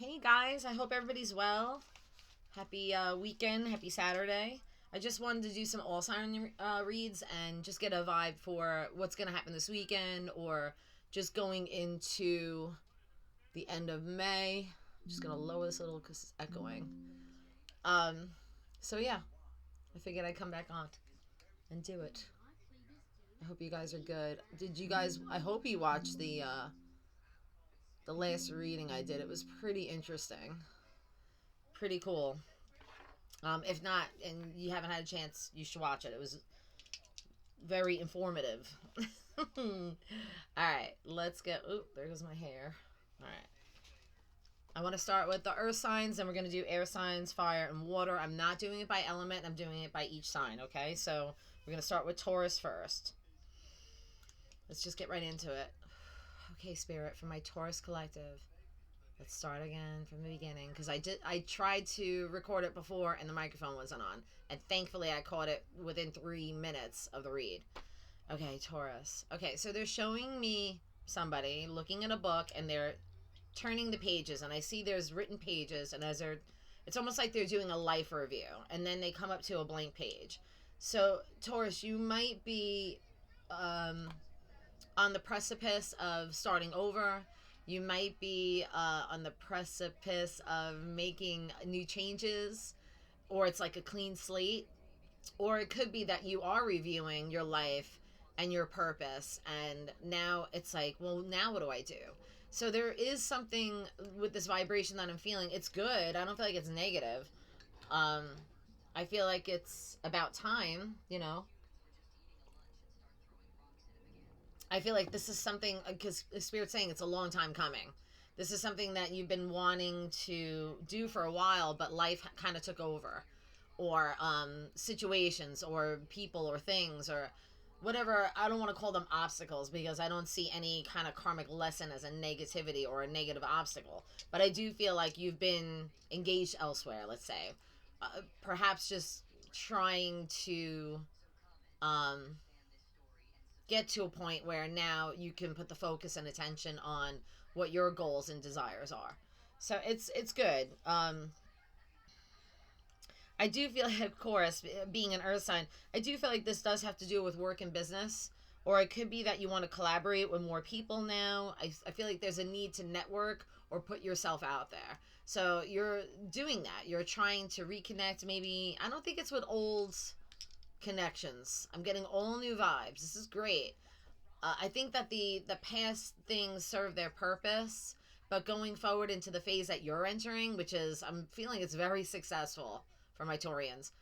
Hey guys, I hope everybody's well. Happy weekend, happy Saturday. I just wanted to do some all sign reads and just get a vibe for what's going to happen this weekend or just going into the end of May. I'm just going to lower this a little because it's echoing. Um, so yeah, I figured I'd come back on and do it. I hope you guys are good. Did you guys, I hope you watched the last reading I did. It was pretty interesting. Pretty cool. If not, and you haven't had a chance, you should watch it. It was very informative. All right, let's get. Oh, there goes my hair. All right. I want to start with the earth signs, then we're going to do air signs, fire, and water. I'm not doing it by element. I'm doing it by each sign, okay? So we're going to start with Taurus first. Let's just get right into it. Okay, Spirit, for my Taurus collective. Let's start again from the beginning because I tried to record it before and the microphone wasn't on, and thankfully I caught it within 3 minutes of the read. Okay, Taurus. Okay, so they're showing me somebody looking at a book and they're turning the pages, and I see there's written pages, and it's almost like they're doing a life review, and then they come up to a blank page. So Taurus, you might be on the precipice of starting over. You might be on the precipice of making new changes, or it's like a clean slate. Or it could be that you are reviewing your life and your purpose, and now it's like, well, now what do I do? So there is something with this vibration that I'm feeling. It's good. I don't feel like it's negative. Um, I feel like it's about time, you know. I feel like this is something, because the Spirit's saying it's a long time coming. This is something that you've been wanting to do for a while, but life kind of took over, or situations, or people, or things, or whatever. I don't want to call them obstacles because I don't see any kind of karmic lesson as a negativity or a negative obstacle. But I do feel like you've been engaged elsewhere, let's say. Perhaps just trying to get to a point where now you can put the focus and attention on what your goals and desires are. So it's good. I do feel like, of course, being an earth sign, I do feel like this does have to do with work and business, or it could be that you want to collaborate with more people now. I feel like there's a need to network or put yourself out there. So you're doing that. You're trying to reconnect. Maybe, I don't think it's with old connections. I'm getting all new vibes. This is great. I think that the past things serve their purpose, but going forward into the phase that you're entering, which is, I'm feeling it's very successful for my Taurians.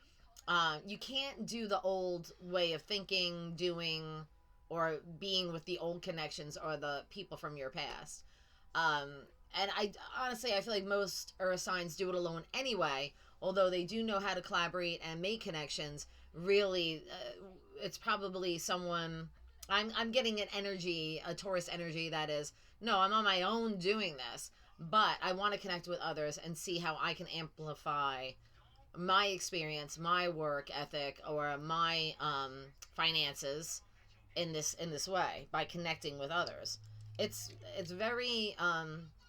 You can't do the old way of thinking, doing, or being with the old connections or the people from your past. And I honestly, I feel like most earth signs do it alone anyway, although they do know how to collaborate and make connections. Really, it's probably someone. I'm getting an energy, a Taurus energy that is, no, I'm on my own doing this, but I want to connect with others and see how I can amplify my experience, my work ethic, or my finances in this way by connecting with others. It's very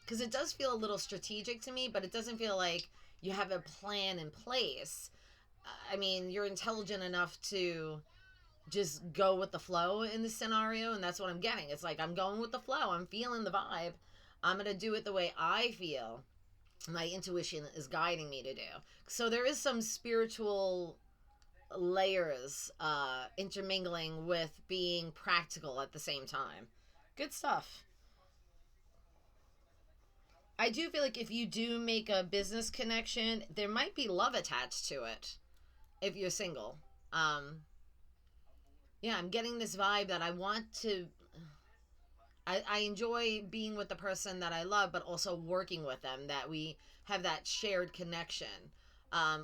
because it does feel a little strategic to me, but it doesn't feel like you have a plan in place. I mean, you're intelligent enough to just go with the flow in this scenario, and that's what I'm getting. It's like I'm going with the flow. I'm feeling the vibe. I'm going to do it the way I feel my intuition is guiding me to do. So there is some spiritual layers intermingling with being practical at the same time. Good stuff. I do feel like if you do make a business connection, there might be love attached to it if you're single. Um, yeah, I'm getting this vibe that I want to. I enjoy being with the person that I love, but also working with them, that we have that shared connection.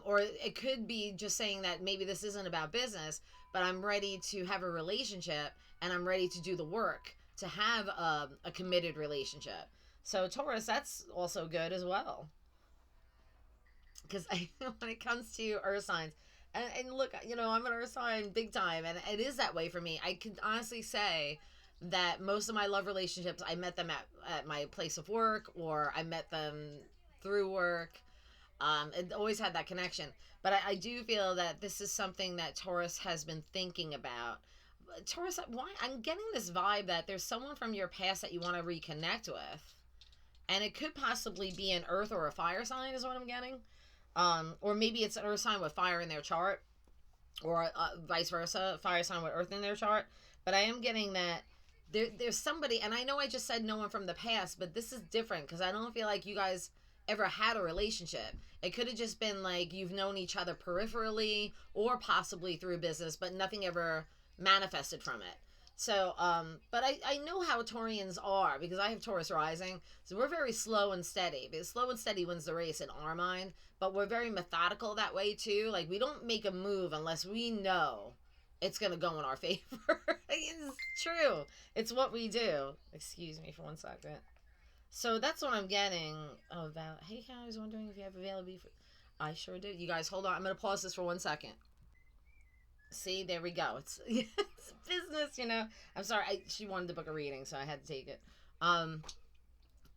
Or it could be just saying that maybe this isn't about business, but I'm ready to have a relationship and I'm ready to do the work to have a committed relationship. So Taurus, that's also good as well. Because when it comes to earth signs, and look, you know, I'm an earth sign big time, and it is that way for me. I can honestly say that most of my love relationships, I met them at my place of work, or I met them through work. It always had that connection. But I do feel that this is something that Taurus has been thinking about. Taurus, why I'm getting this vibe that there's someone from your past that you want to reconnect with, and it could possibly be an Earth or a fire sign, is what I'm getting. Or maybe it's an Earth sign with fire in their chart, or vice versa, fire sign with Earth in their chart. But I am getting that there's somebody, and I know I just said no one from the past, but this is different because I don't feel like you guys ever had a relationship. It could have just been like you've known each other peripherally or possibly through business, but nothing ever manifested from it. So, but I know how Taurians are because I have Taurus rising. So we're very slow and steady. Because slow and steady wins the race in our mind. But we're very methodical that way too. Like we don't make a move unless we know it's going to go in our favor. It's true. It's what we do. Excuse me for 1 second. So that's what I'm getting about. Hey, I was wondering if you have availability. I sure do. You guys, hold on. I'm going to pause this for 1 second. See, there we go. It's business, you know. I'm sorry. She wanted to book a reading, so I had to take it.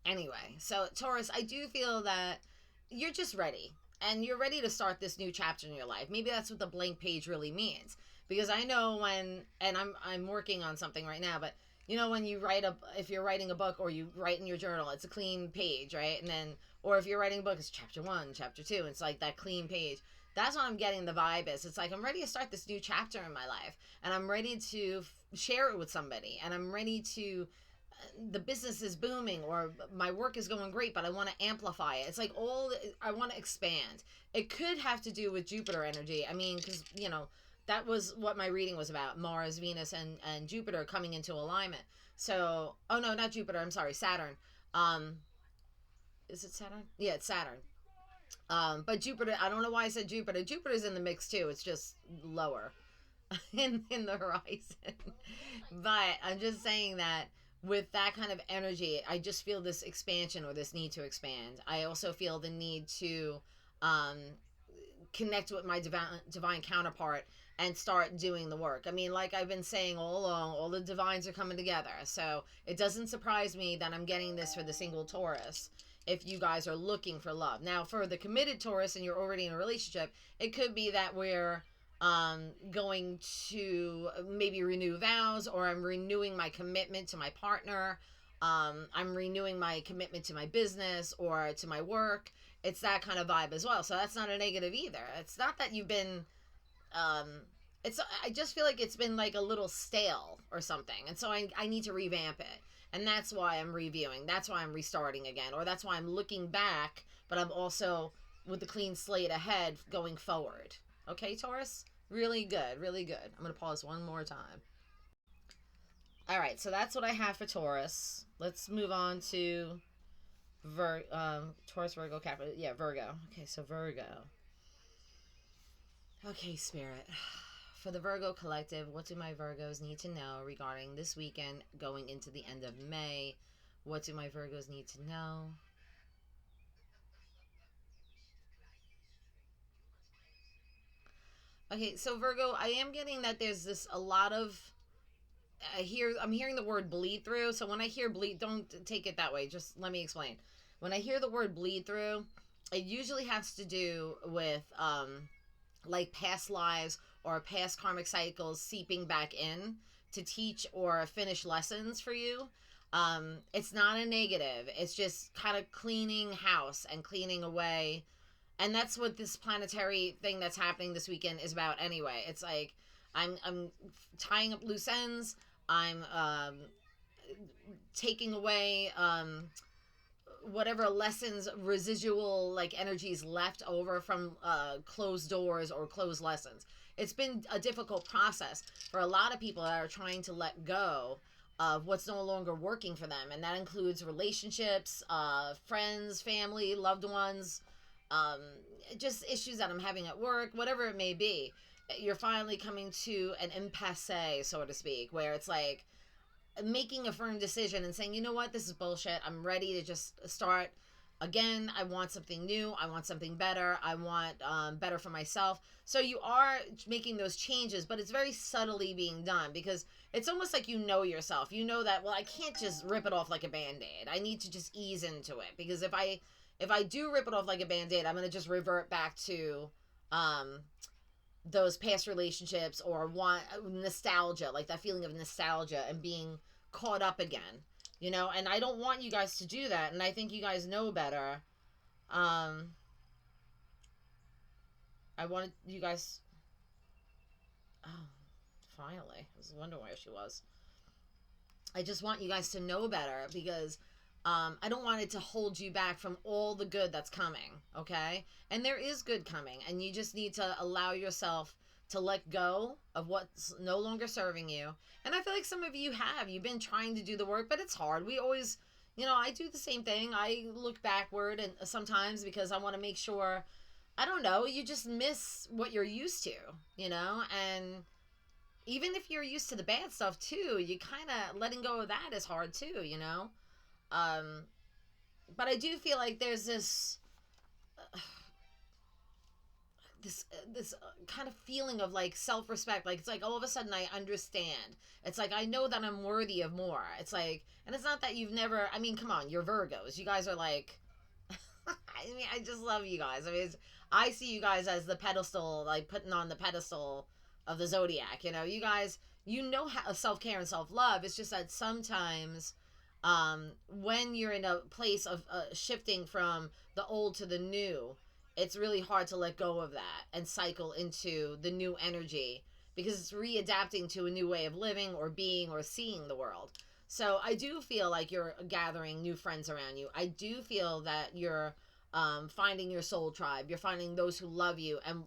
Anyway, so Taurus, I do feel that you're just ready. And you're ready to start this new chapter in your life. Maybe that's what the blank page really means. Because I know when, and I'm working on something right now, but you know when you write if you're writing a book or you write in your journal, it's a clean page, right? And then, or if you're writing a book, it's chapter 1, chapter 2. It's like that clean page. That's what I'm getting the vibe is. It's like I'm ready to start this new chapter in my life. And I'm ready to share it with somebody. And I'm ready to, the business is booming or my work is going great, but I want to amplify it. It's like I want to expand. It could have to do with Jupiter energy. I mean, because, you know, that was what my reading was about. Mars, Venus, and Jupiter coming into alignment. So, oh no, not Jupiter. I'm sorry, Saturn. Is it Saturn? Yeah, it's Saturn. But Jupiter, I don't know why I said Jupiter. Jupiter's in the mix too. It's just lower in the horizon. But I'm just saying that with that kind of energy, I just feel this expansion or this need to expand. I also feel the need to connect with my divine counterpart and start doing the work. I mean, like I've been saying all along, all the divines are coming together. So it doesn't surprise me that I'm getting this for the single Taurus if you guys are looking for love. Now, for the committed Taurus and you're already in a relationship, it could be that we're going to maybe renew vows, or I'm renewing my commitment to my partner. I'm renewing my commitment to my business or to my work. It's that kind of vibe as well. So that's not a negative either. It's not that you've been, I just feel like it's been like a little stale or something. And so I need to revamp it. And that's why I'm reviewing. That's why I'm restarting again. Or that's why I'm looking back, but I'm also with the clean slate ahead going forward. Okay, Taurus? Really good, really good. I'm going to pause one more time. All right, so that's what I have for Taurus. Let's move on to Taurus, Virgo, Capricorn. Yeah, Virgo. Okay, so Virgo. Okay, Spirit. For the Virgo collective, what do my Virgos need to know regarding this weekend going into the end of May? What do my Virgos need to know? Okay, so Virgo, I am getting that there's a lot of I'm hearing the word bleed through. So when I hear bleed, don't take it that way. Just let me explain. When I hear the word bleed through, it usually has to do with like past lives or past karmic cycles seeping back in to teach or finish lessons for you. It's not a negative. It's just kind of cleaning house and cleaning away. And that's what this planetary thing that's happening this weekend is about anyway. It's like I'm tying up loose ends. I'm taking away whatever lessons, residual like energies left over from closed doors or closed lessons. It's been a difficult process for a lot of people that are trying to let go of what's no longer working for them. And that includes relationships, friends, family, loved ones, just issues that I'm having at work, whatever it may be. You're finally coming to an impasse, so to speak, where it's like making a firm decision and saying, you know what, this is bullshit. I'm ready to just start again. I want something new. I want something better. I want better for myself. So you are making those changes, but it's very subtly being done because it's almost like you know yourself. You know that, well, I can't just rip it off like a Band-Aid. I need to just ease into it because if I if I do rip it off like a band-aid, I'm going to just revert back to um those past relationships, or want nostalgia, like that feeling of nostalgia and being caught up again, and I don't want you guys to do that, and I think you guys know better. I wanted you guys. Oh, finally. I was wondering where she was. I just want you guys to know better, because I don't want it to hold you back from all the good that's coming, okay? And there is good coming, and you just need to allow yourself to let go of what's no longer serving you. And I feel like some of you you've been trying to do the work, but it's hard. We always, I do the same thing. I look backward and sometimes, because I want to make sure, I don't know, you just miss what you're used to, and even if you're used to the bad stuff too, you kind of letting go of that is hard too, but I do feel like there's this kind of feeling of like self-respect. Like, it's like all of a sudden I understand. It's like I know that I'm worthy of more. It's like, and it's not that you've never, I mean, come on, you're Virgos. You guys are like, I mean, I just love you guys. I mean, I see you guys as the pedestal, like putting on the pedestal of the zodiac. You guys, how self-care and self-love. It's just that sometimes when you're in a place of shifting from the old to the new, it's really hard to let go of that and cycle into the new energy, because it's readapting to a new way of living or being or seeing the world. So I do feel like you're gathering new friends around you. I do feel that you're finding your soul tribe. You're finding those who love you and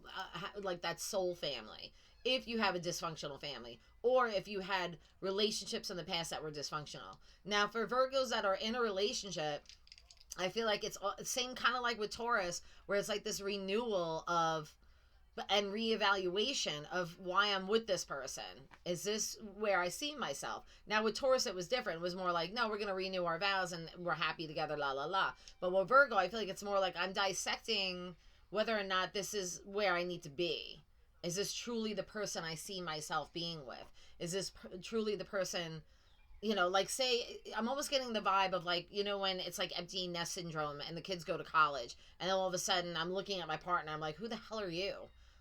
like that soul family. If you have a dysfunctional family, or if you had relationships in the past that were dysfunctional. Now, for Virgos that are in a relationship, I feel like it's same kind of like with Taurus, where it's like this renewal of and reevaluation of why I'm with this person. Is this where I see myself? Now with Taurus, it was different. It was more like, no, we're going to renew our vows and we're happy together, la, la, la. But with Virgo, I feel like it's more like I'm dissecting whether or not this is where I need to be. Is this truly the person I see myself being with? Is this truly the person, like, say, I'm almost getting the vibe of like, when it's like empty nest syndrome and the kids go to college and then all of a sudden I'm looking at my partner, I'm like, who the hell are you?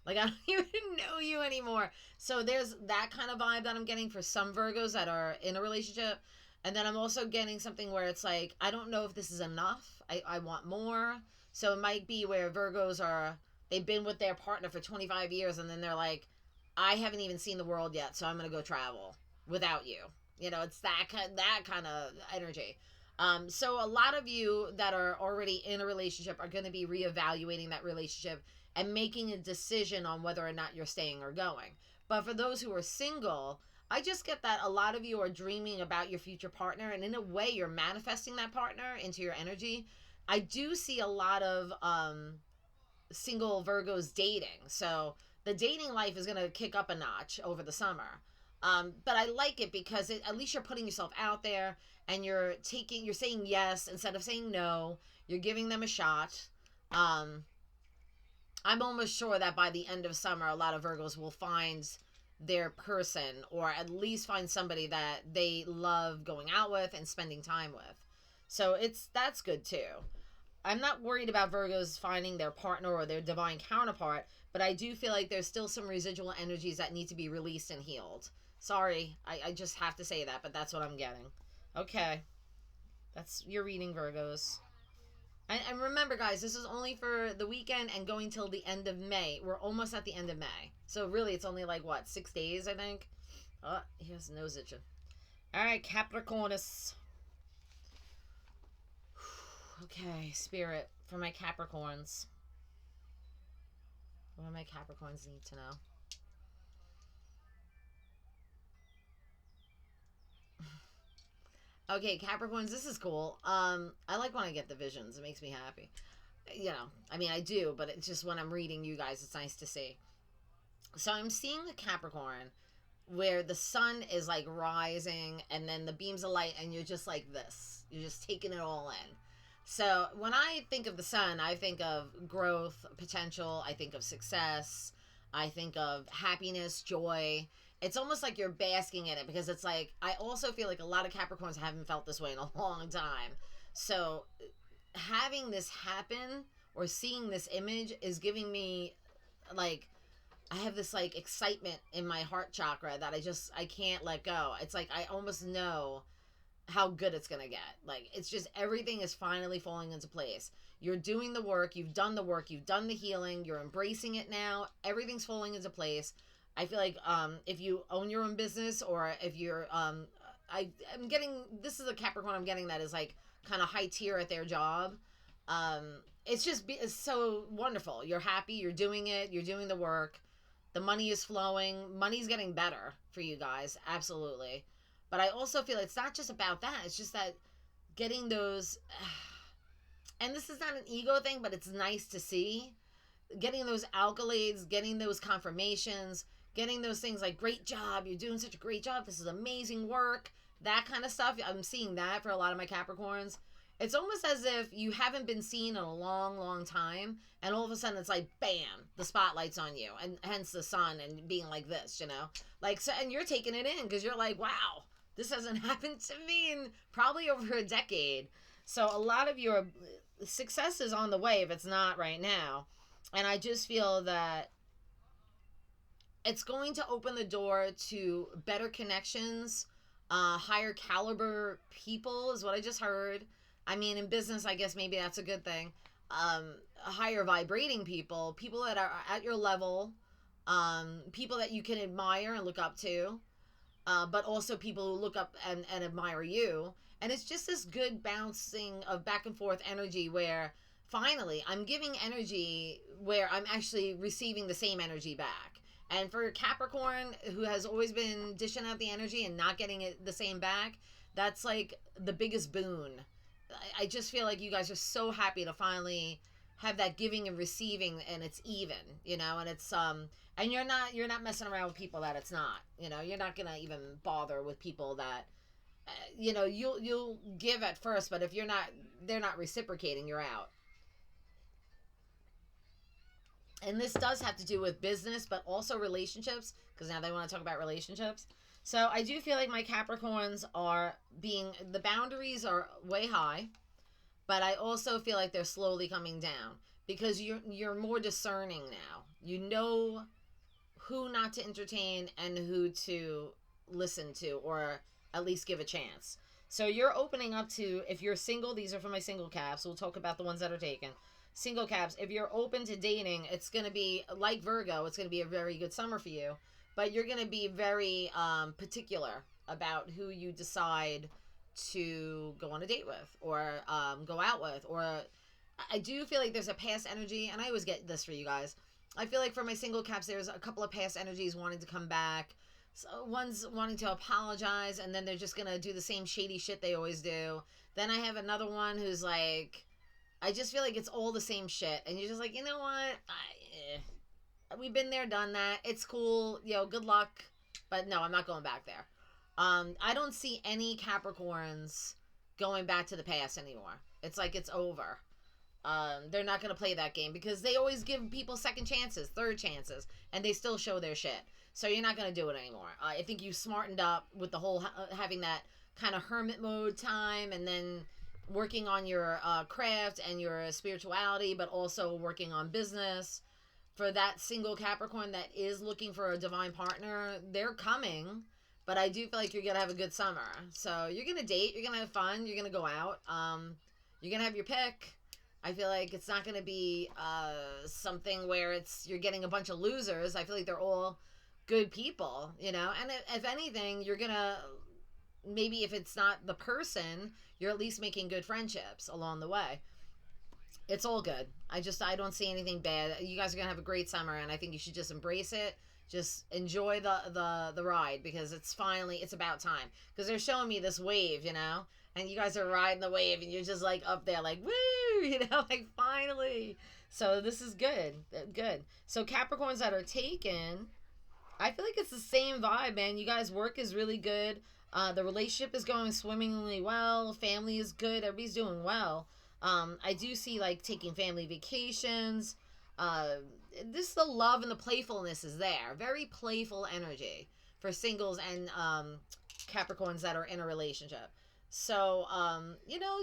Like, I don't even know you anymore. So there's that kind of vibe that I'm getting for some Virgos that are in a relationship. And then I'm also getting something where it's like, I don't know if this is enough. I want more. So it might be where Virgos they've been with their partner for 25 years and then they're like, I haven't even seen the world yet, so I'm going to go travel without you. It's that kind of energy. So a lot of you that are already in a relationship are going to be reevaluating that relationship and making a decision on whether or not you're staying or going. But for those who are single, I just get that a lot of you are dreaming about your future partner, and in a way you're manifesting that partner into your energy. I do see a lot of single Virgos dating. So the dating life is going to kick up a notch over the summer. But I like it because at least you're putting yourself out there and you're saying yes instead of saying no. You're giving them a shot. I'm almost sure that by the end of summer, a lot of Virgos will find their person, or at least find somebody that they love going out with and spending time with. So that's good too. I'm not worried about Virgos finding their partner or their divine counterpart, but I do feel like there's still some residual energies that need to be released and healed. Sorry, I just have to say that, but that's what I'm getting. Okay. That's your reading, Virgos. And remember, guys, this is only for the weekend and going till the end of May. We're almost at the end of May. So really, it's only like, 6 days, I think? Oh, he has nose itching. All right, Capricornus. Okay, Spirit, for my Capricorns. What do my Capricorns need to know? Okay, Capricorns, this is cool. I like when I get the visions. It makes me happy. I mean, I do, but it's just when I'm reading you guys, it's nice to see. So I'm seeing a Capricorn where the sun is like rising and then the beams of light and you're just like this. You're just taking it all in. So when I think of the sun, I think of growth, potential. I think of success. I think of happiness, joy. It's almost like you're basking in it, because it's like, I also feel like a lot of Capricorns haven't felt this way in a long time. So having this happen or seeing this image is giving me like, I have this like excitement in my heart chakra that I can't let go. It's like I almost know how good it's gonna get. Like, it's just everything is finally falling into place. You're doing the work, you've done the work, you've done the healing, you're embracing it now, everything's falling into place. I feel like if you own your own business, or if you're I'm getting, this is a Capricorn I'm getting that is like kind of high tier at their job. It's so wonderful. You're happy, you're doing it, you're doing the work, the money is flowing, money's getting better for you guys, absolutely. But I also feel it's not just about that, it's just that getting those, and this is not an ego thing, but it's nice to see, getting those accolades, getting those confirmations, getting those things like, great job, you're doing such a great job, this is amazing work, that kind of stuff. I'm seeing that for a lot of my Capricorns. It's almost as if you haven't been seen in a long, long time, and all of a sudden it's like, bam, the spotlight's on you, and hence the sun and being like this, you know? Like, so, and you're taking it in because you're like, wow, this hasn't happened to me in probably over a decade. So a lot of your success is on the way if it's not right now. And I just feel that it's going to open the door to better connections, higher caliber people is what I just heard. I mean, in business, I guess maybe that's a good thing. Higher vibrating people, people that are at your level, people that you can admire and look up to, but also people who look up and admire you. And it's just this good bouncing of back and forth energy where finally I'm giving energy where I'm actually receiving the same energy back. And for Capricorn, who has always been dishing out the energy and not getting it the same back, that's like the biggest boon. I just feel like you guys are so happy to finally have that giving and receiving, and it's even, you know, and it's and you're not messing around with people that it's not, you know, you're not gonna even bother with people that you know, you'll give at first, but if they're not reciprocating, you're out. And this does have to do with business, but also relationships, because now they want to talk about relationships. So I do feel like my Capricorns are the boundaries are way high, but I also feel like they're slowly coming down because you're more discerning now. You know who not to entertain and who to listen to, or at least give a chance. So you're opening up to, if you're single, these are for my single caps. We'll talk about the ones that are taken. Single caps, if you're open to dating, it's going to be like Virgo, it's going to be a very good summer for you. But you're going to be very particular about who you decide to go on a date with, or go out with. Or I do feel like there's a past energy, and I always get this for you guys. I feel like for my single caps, there's a couple of past energies wanting to come back. So one's wanting to apologize, and then they're just going to do the same shady shit they always do. Then I have another one who's like, I just feel like it's all the same shit. And you're just like, you know what? We've been there, done that. It's cool. Yo, good luck. But no, I'm not going back there. I don't see any Capricorns going back to the past anymore. It's like it's over. They're not going to play that game because they always give people second chances, third chances, and they still show their shit. So you're not going to do it anymore. I think you smartened up with the whole having that kind of hermit mode time, and then working on your craft and your spirituality, but also working on business. For that single Capricorn that is looking for a divine partner, they're coming, but I do feel like you're going to have a good summer. So you're going to date, you're going to have fun, you're going to go out, you're going to have your pick. I feel like it's not going to be something where you're getting a bunch of losers. I feel like they're all good people, you know, and if anything, you're going to, maybe if it's not the person, you're at least making good friendships along the way. It's all good. I don't see anything bad. You guys are going to have a great summer, and I think you should just embrace it. Just enjoy the ride, because it's about time. Because they're showing me this wave, you know, and you guys are riding the wave, and you're just like up there like, woo, you know, like finally. So this is good. Good. So Capricorns that are taken, I feel like it's the same vibe, man. You guys' work is really good. The relationship is going swimmingly well. Family is good. Everybody's doing well. I do see like taking family vacations. The love and the playfulness is there. Very playful energy for singles and Capricorns that are in a relationship. So, you know,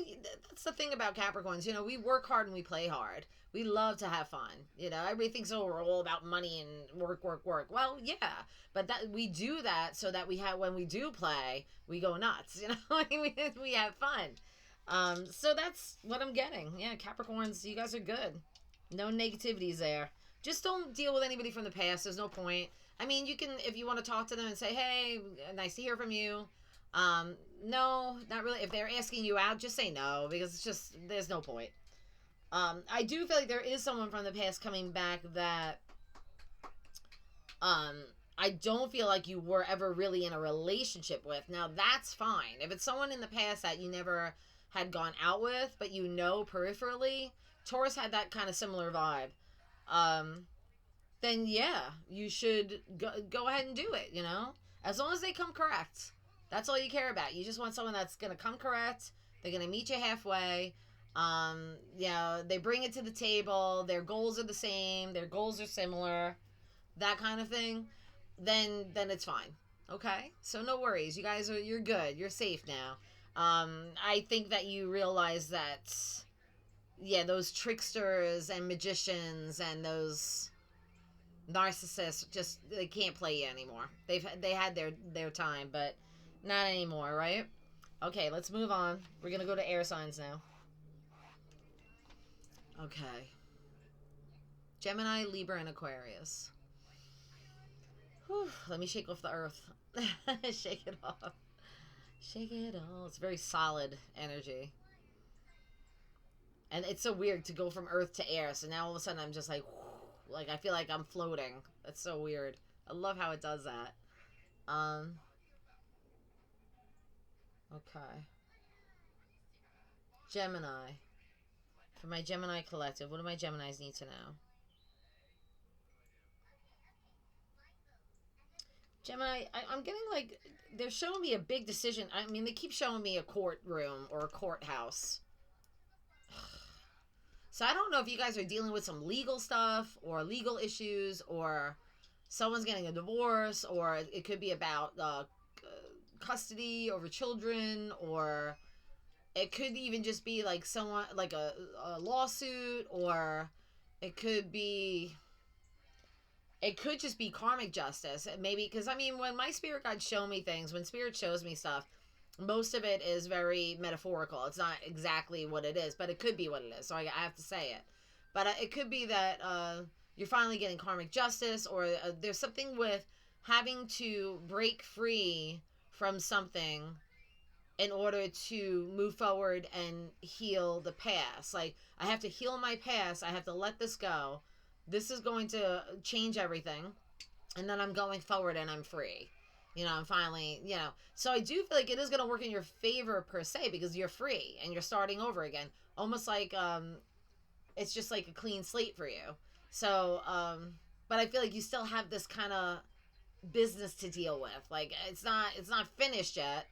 that's the thing about Capricorns. You know, we work hard and we play hard. We love to have fun. You know, everybody thinks, oh, we're all about money and work, work, work. Well, yeah, but that we do that so that we have, when we do play, we go nuts. You know, we have fun. So that's what I'm getting. Yeah, Capricorns, you guys are good. No negativities there. Just don't deal with anybody from the past. There's no point. I mean, you can, if you want to talk to them and say, hey, nice to hear from you. No, not really. If they're asking you out, just say no, because it's just, there's no point. I do feel like there is someone from the past coming back that, um, I don't feel like you were ever really in a relationship with. Now, that's fine. If it's someone in the past that you never had gone out with, but you know peripherally, Taurus had that kind of similar vibe. Um, then yeah, you should go ahead and do it, you know? As long as they come correct. That's all you care about. You just want someone that's going to come correct. They're going to meet you halfway. You know, they bring it to the table. Their goals are the same. Their goals are similar. That kind of thing. Then it's fine. Okay? So no worries. You guys you're good. You're safe now. I think that you realize that, yeah, those tricksters and magicians and those narcissists, just, they can't play you anymore. They had their time, but not anymore, right? Okay, let's move on. We're gonna go to air signs now. Okay. Gemini, Libra, and Aquarius. Whew, let me shake off the earth. Shake it off. Shake it off. It's very solid energy. And it's so weird to go from earth to air. So now all of a sudden I'm just like I feel like I'm floating. That's so weird. I love how it does that. Okay. Gemini. For my Gemini collective, what do my Geminis need to know? Gemini, I'm getting like, they're showing me a big decision. I mean, they keep showing me a courtroom or a courthouse. So I don't know if you guys are dealing with some legal stuff or legal issues, or someone's getting a divorce, or it could be about custody over children, or it could even just be like someone, like a lawsuit, or it could be, it could just be karmic justice. Maybe, because I mean, when my spirit guides show me things, when spirit shows me stuff, most of it is very metaphorical. It's not exactly what it is, but it could be what it is. So I have to say it. But it could be that you're finally getting karmic justice, or there's something with having to break free from something in order to move forward and heal the past. Like, I have to heal my past. I have to let this go. This is going to change everything. And then I'm going forward and I'm free. You know, I'm finally, you know. So I do feel like it is going to work in your favor per se, because you're free and you're starting over again. Almost like it's just like a clean slate for you. So, but I feel like you still have this kind of business to deal with. Like, it's not finished yet.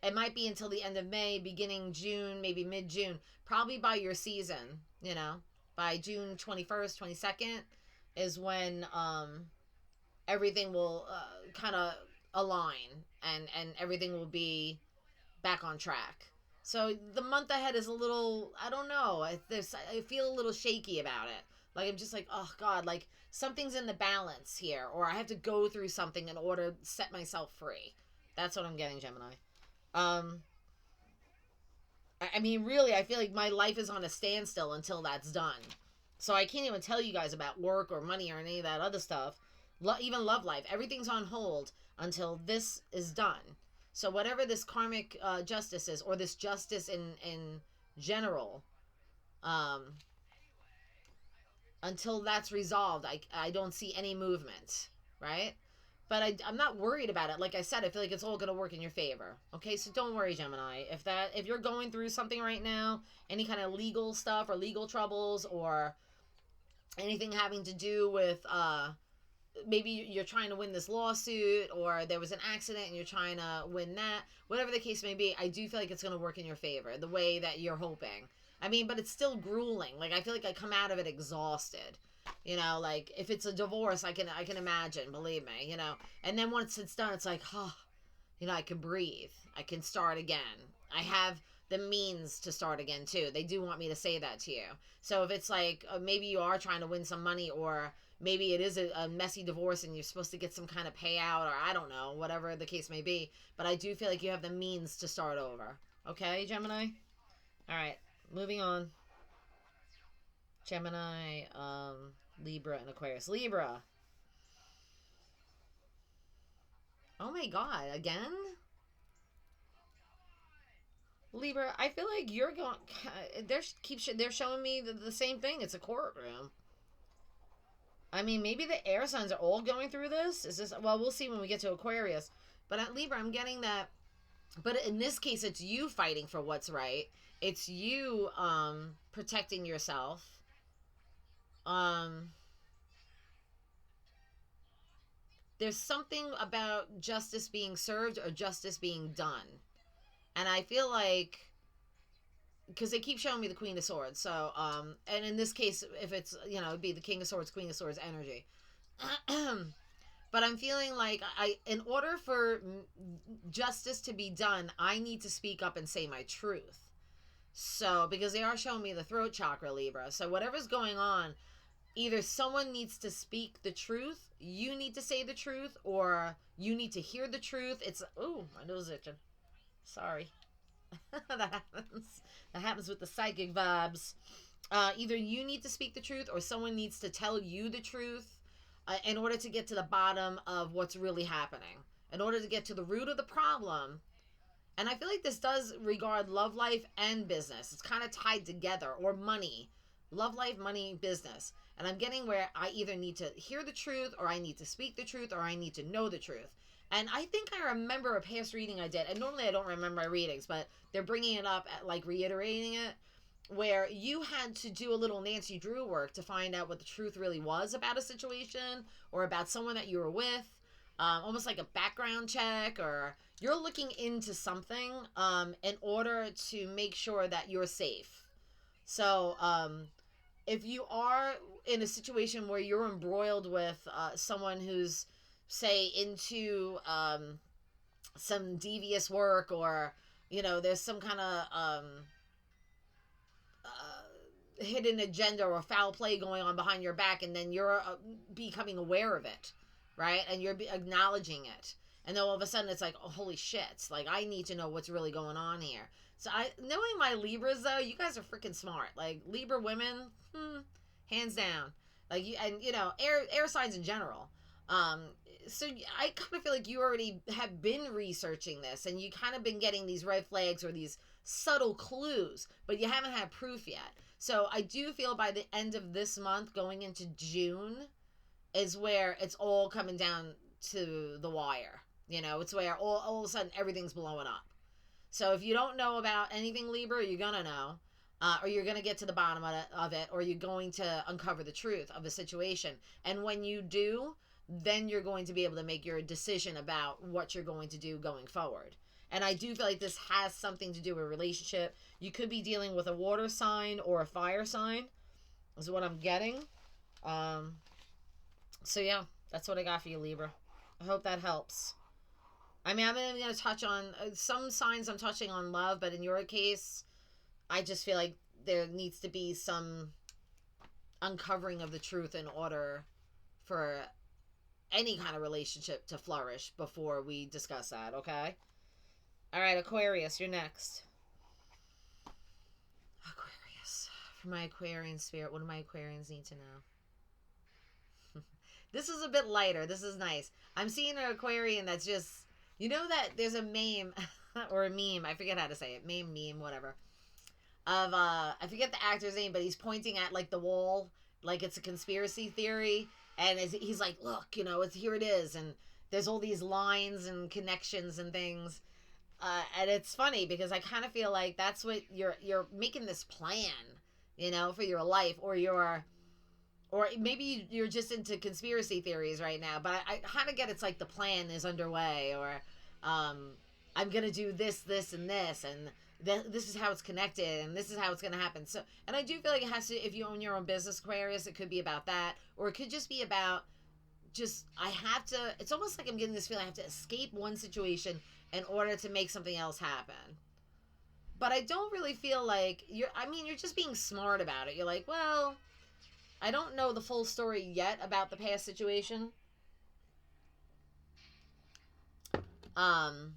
It might be until the end of May, beginning June, maybe mid-June. Probably by your season, you know. By June 21st, 22nd is when everything will kind of align, and everything will be back on track. So the month ahead is a little, I don't know, I feel a little shaky about it. Like, I'm just like, oh God, like something's in the balance here, or I have to go through something in order to set myself free. That's what I'm getting, Gemini. I mean, really, I feel like my life is on a standstill until that's done. So I can't even tell you guys about work or money or any of that other stuff. Even love life. Everything's on hold until this is done. So whatever this karmic justice is, or this justice in general, until that's resolved, I don't see any movement, right? But I'm not worried about it. Like I said, I feel like it's all going to work in your favor. Okay, so don't worry, Gemini. If you're going through something right now, any kind of legal stuff or legal troubles, or anything having to do with maybe you're trying to win this lawsuit, or there was an accident and you're trying to win that, whatever the case may be, I do feel like it's going to work in your favor the way that you're hoping. I mean, but it's still grueling. Like, I feel like I come out of it exhausted. You know, like, if it's a divorce, I can imagine, believe me, you know. And then once it's done, it's like, oh, you know, I can breathe. I can start again. I have the means to start again too. They do want me to say that to you. So if it's like maybe you are trying to win some money, or maybe it is a messy divorce and you're supposed to get some kind of payout, or I don't know, whatever the case may be. But I do feel like you have the means to start over. Okay, Gemini? All right, moving on. Gemini, Libra, and Aquarius. Libra. Oh my God, again? Libra, I feel like you're going. They're showing me the same thing. It's a courtroom. I mean, maybe the air signs are all going through this. Is this? Well, we'll see when we get to Aquarius. But at Libra, I'm getting that. But in this case, it's you fighting for what's right. It's you protecting yourself. Um, there's something about justice being served or justice being done, and I feel like, because they keep showing me the Queen of Swords. So, and in this case, if it's, it'd be the King of Swords, Queen of Swords energy. But I'm feeling like in order for justice to be done, I need to speak up and say my truth. So, because they are showing me the throat chakra, Libra. So whatever's going on, either someone needs to speak the truth, you need to say the truth, or you need to hear the truth. It's, ooh, my nose itching. Sorry. That happens. That happens with the psychic vibes. Either you need to speak the truth, or someone needs to tell you the truth in order to get to the bottom of what's really happening. In order to get to the root of the problem. And I feel like this does regard love life and business. It's kind of tied together. Or money. Love life, money, business. And I'm getting where I either need to hear the truth, or I need to speak the truth, or I need to know the truth. And I think I remember a past reading I did, and normally I don't remember my readings, but they're bringing it up, at, like, reiterating it, where you had to do a little Nancy Drew work to find out what the truth really was about a situation or about someone that you were with, almost like a background check, or you're looking into something in order to make sure that you're safe. So if you are in a situation where you're embroiled with someone who's, say, into some devious work, or there's some kind of hidden agenda or foul play going on behind your back, and then you're becoming aware of it, right, and you're acknowledging it, and then all of a sudden it's like, oh, holy shit, like, I need to know what's really going on here. So knowing my Libras, though, you guys are freaking smart. Like, Libra women, hands down. Like, air signs in general. So I kind of feel like you already have been researching this, and you kind of been getting these red flags or these subtle clues, but you haven't had proof yet. So I do feel by the end of this month, going into June, is where it's all coming down to the wire. It's where all of a sudden everything's blowing up. So if you don't know about anything, Libra, you're going to know. Or you're going to get to the bottom of it, or you're going to uncover the truth of a situation. And when you do, then you're going to be able to make your decision about what you're going to do going forward. And I do feel like this has something to do with a relationship. You could be dealing with a water sign or a fire sign, is what I'm getting. So yeah, that's what I got for you, Libra. I hope that helps. I mean, I'm even going to touch on some signs. I'm touching on love, but in your case, I just feel like there needs to be some uncovering of the truth in order for any kind of relationship to flourish before we discuss that, okay? All right, Aquarius, you're next. Aquarius. For my Aquarian spirit, what do my Aquarians need to know? This is a bit lighter. This is nice. I'm seeing an Aquarian that's just, that there's a meme, or a meme, I forget how to say it, meme, whatever, of, I forget the actor's name, but he's pointing at, like, the wall, like it's a conspiracy theory, and he's like, look, here it is, and there's all these lines and connections and things, and it's funny, because I kind of feel like that's what you're making this plan, for your life, or maybe you're just into conspiracy theories right now, but I kind of get it's like the plan is underway, or I'm going to do this, and this, and this is how it's connected, and this is how it's going to happen. So, and I do feel like it has to, if you own your own business, Aquarius, it could be about that, or it could just be about, it's almost like I'm getting this feeling I have to escape one situation in order to make something else happen. But I don't really feel like you're just being smart about it. You're like, well, I don't know the full story yet about the past situation. Um,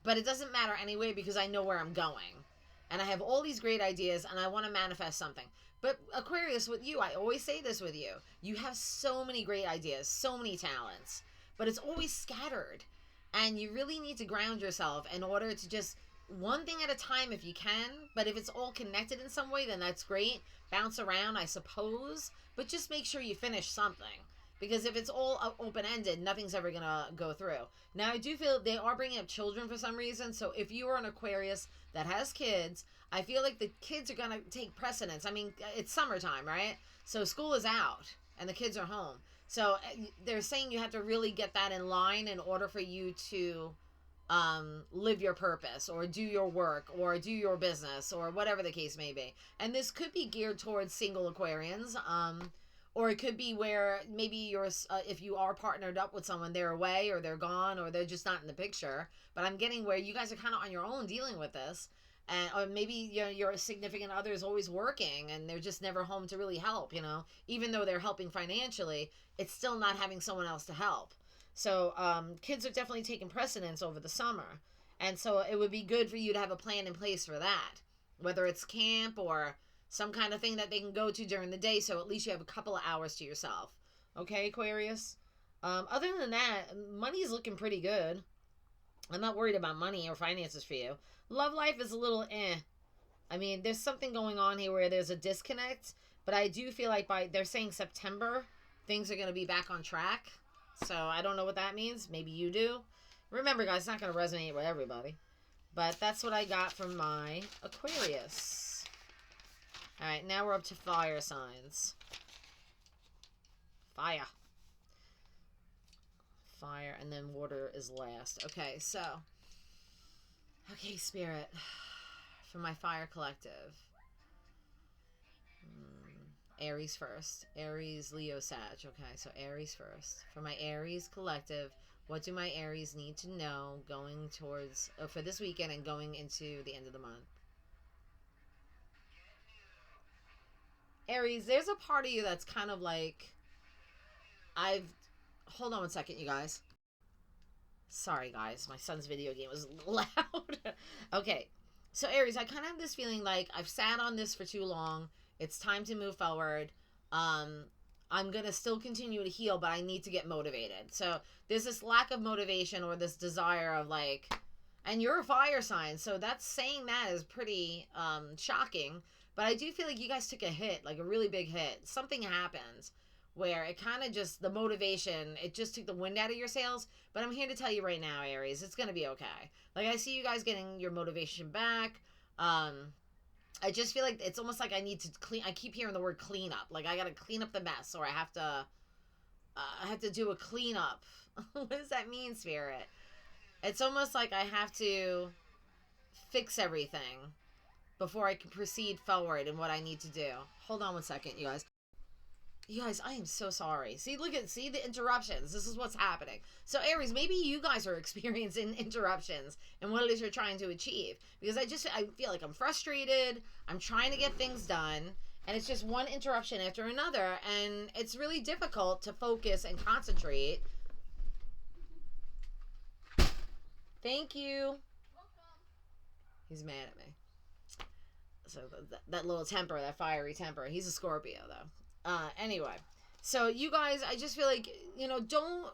but it doesn't matter anyway because I know where I'm going. And I have all these great ideas and I want to manifest something. But Aquarius, with you, I always say this with you. You have so many great ideas, so many talents, but it's always scattered. And you really need to ground yourself in order to just one thing at a time if you can. But if it's all connected in some way, then that's great. Bounce around, I suppose. But just make sure you finish something. Because if it's all open-ended, nothing's ever going to go through. Now, I do feel they are bringing up children for some reason. So if you are an Aquarius that has kids, I feel like the kids are going to take precedence. I mean, it's summertime, right? So school is out and the kids are home. So they're saying you have to really get that in line in order for you to live your purpose or do your work or do your business or whatever the case may be. And this could be geared towards single Aquarians. Or it could be where maybe you're, if you are partnered up with someone, they're away or they're gone or they're just not in the picture. But I'm getting where you guys are kind of on your own dealing with this. And or maybe your significant other is always working and they're just never home to really help, Even though they're helping financially, it's still not having someone else to help. So kids are definitely taking precedence over the summer. And so it would be good for you to have a plan in place for that. Whether it's camp or some kind of thing that they can go to during the day, so at least you have a couple of hours to yourself. Okay, Aquarius? Other than that, money is looking pretty good. I'm not worried about money or finances for you. Love life is a little eh. I mean, there's something going on here where there's a disconnect, but I do feel like they're saying September, things are going to be back on track. So I don't know what that means. Maybe you do. Remember, guys, it's not going to resonate with everybody. But that's what I got from my Aquarius. All right, now we're up to fire signs. Fire. Fire, and then water is last. Okay, so. Okay, Spirit. For my fire collective. Aries first. Aries, Leo, Sag. Okay, so Aries first. For my Aries collective, what do my Aries need to know going towards, for this weekend and going into the end of the month? Aries, there's a part of you that's kind of like, hold on one second, you guys. Sorry, guys, my son's video game was loud. Okay, so Aries, I kind of have this feeling like I've sat on this for too long. It's time to move forward. I'm going to still continue to heal, but I need to get motivated. So there's this lack of motivation or this desire of like, and you're a fire sign, so that's saying that is pretty shocking. But I do feel like you guys took a hit, like a really big hit. Something happened where it kind of just, the motivation, it just took the wind out of your sails. But I'm here to tell you right now, Aries, it's going to be okay. Like, I see you guys getting your motivation back. I just feel like it's almost like I need to clean. I keep hearing the word clean up. Like, I got to clean up the mess, or I have to do a cleanup. What does that mean, Spirit? It's almost like I have to fix everything before I can proceed forward in what I need to do. Hold on one second, you guys. You guys, I am so sorry. See the interruptions. This is what's happening. So Aries, maybe you guys are experiencing interruptions in what it is you're trying to achieve. Because I feel like I'm frustrated. I'm trying to get things done. And it's just one interruption after another. And it's really difficult to focus and concentrate. Thank you. He's mad at me. So that little temper, that fiery temper. He's a Scorpio, though. Anyway, so you guys, I just feel like, don't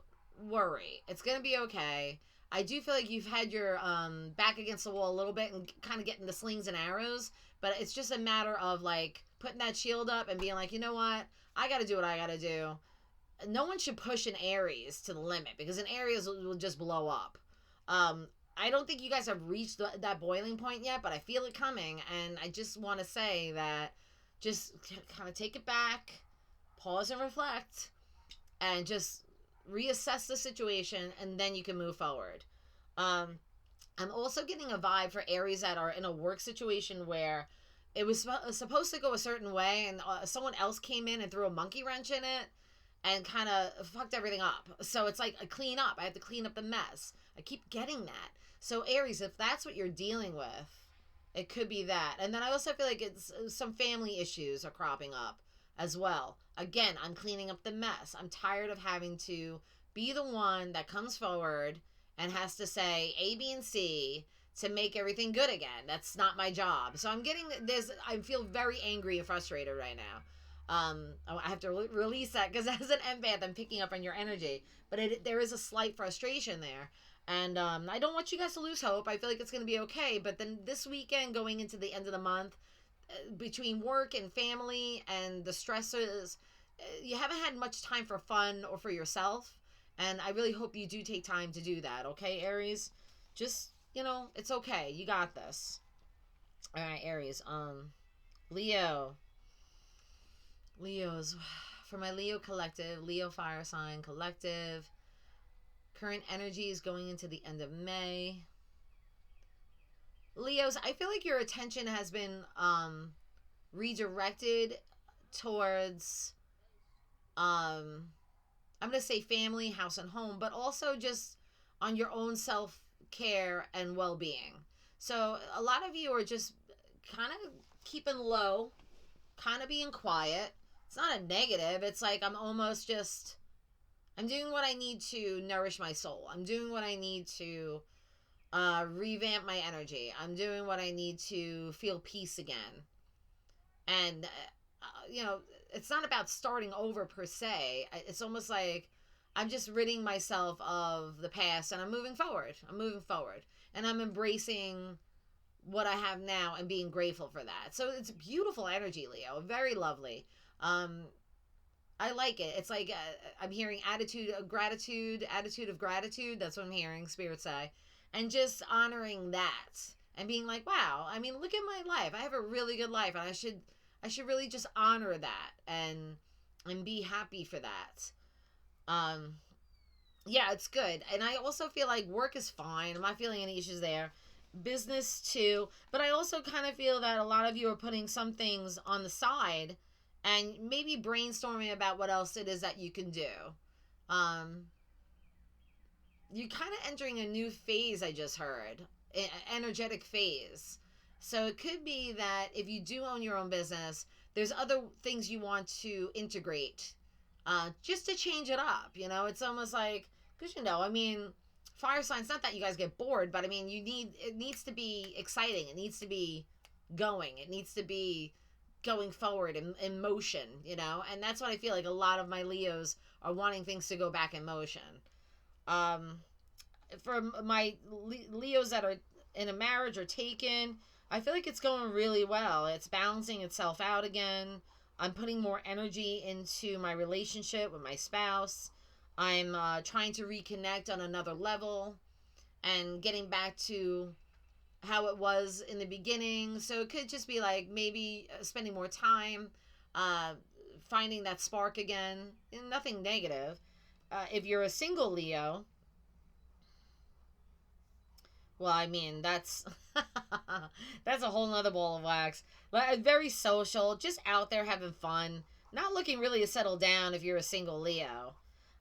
worry. It's going to be okay. I do feel like you've had your back against the wall a little bit and kind of getting the slings and arrows, but it's just a matter of, like, putting that shield up and being like, you know what? I got to do what I got to do. No one should push an Aries to the limit because an Aries will just blow up. I don't think you guys have reached that boiling point yet, but I feel it coming, and I just want to say that just kind of take it back, pause and reflect, and just reassess the situation, and then you can move forward. I'm also getting a vibe for Aries that are in a work situation where it was supposed to go a certain way, and someone else came in and threw a monkey wrench in it, and kind of fucked everything up. So it's like a clean up. I have to clean up the mess. I keep getting that. So Aries, if that's what you're dealing with, it could be that. And then I also feel like it's some family issues are cropping up as well. Again, I'm cleaning up the mess. I'm tired of having to be the one that comes forward and has to say A, B, and C to make everything good again. That's not my job. So I feel very angry and frustrated right now. I have to release that because as an empath, I'm picking up on your energy, but there is a slight frustration there. And I don't want you guys to lose hope. I feel like it's going to be okay. But then this weekend, going into the end of the month, between work and family and the stresses, you haven't had much time for fun or for yourself. And I really hope you do take time to do that. Okay, Aries? Just, it's okay. You got this. All right, Aries. Leo. Leos. For my Leo collective, Leo fire sign collective. Current energy is going into the end of May. Leos, I feel like your attention has been redirected towards I'm going to say family, house, and home, but also just on your own self-care and well-being. So a lot of you are just kind of keeping low, kind of being quiet. It's not a negative. It's like I'm doing what I need to nourish my soul. I'm doing what I need to revamp my energy. I'm doing what I need to feel peace again. And, it's not about starting over per se. It's almost like I'm just ridding myself of the past and I'm moving forward. And I'm embracing what I have now and being grateful for that. So it's beautiful energy, Leo. Very lovely. I like it. It's like I'm hearing attitude of gratitude. That's what I'm hearing Spirit say. And just honoring that and being like, wow, I mean, look at my life. I have a really good life and I should really just honor that and be happy for that. Yeah, it's good. And I also feel like work is fine. I'm not feeling any issues there. Business too. But I also kind of feel that a lot of you are putting some things on the side and maybe brainstorming about what else it is that you can do. You're kind of entering a new phase, I just heard. Energetic phase. So it could be that if you do own your own business, there's other things you want to integrate just to change it up. It's almost like, because, fire signs, not that you guys get bored, but I mean, it needs to be exciting. It needs to be going. It needs to be going forward in motion, and that's what I feel like a lot of my Leos are wanting things to go back in motion. For my Leos that are in a marriage or taken, I feel like it's going really well. It's balancing itself out again. I'm putting more energy into my relationship with my spouse. I'm trying to reconnect on another level and getting back to how it was in the beginning. So it could just be like maybe spending more time, finding that spark again. Nothing negative. If you're a single Leo, well, I mean, that's that's a whole nother ball of wax. Very social, just out there having fun, not looking really to settle down if you're a single Leo.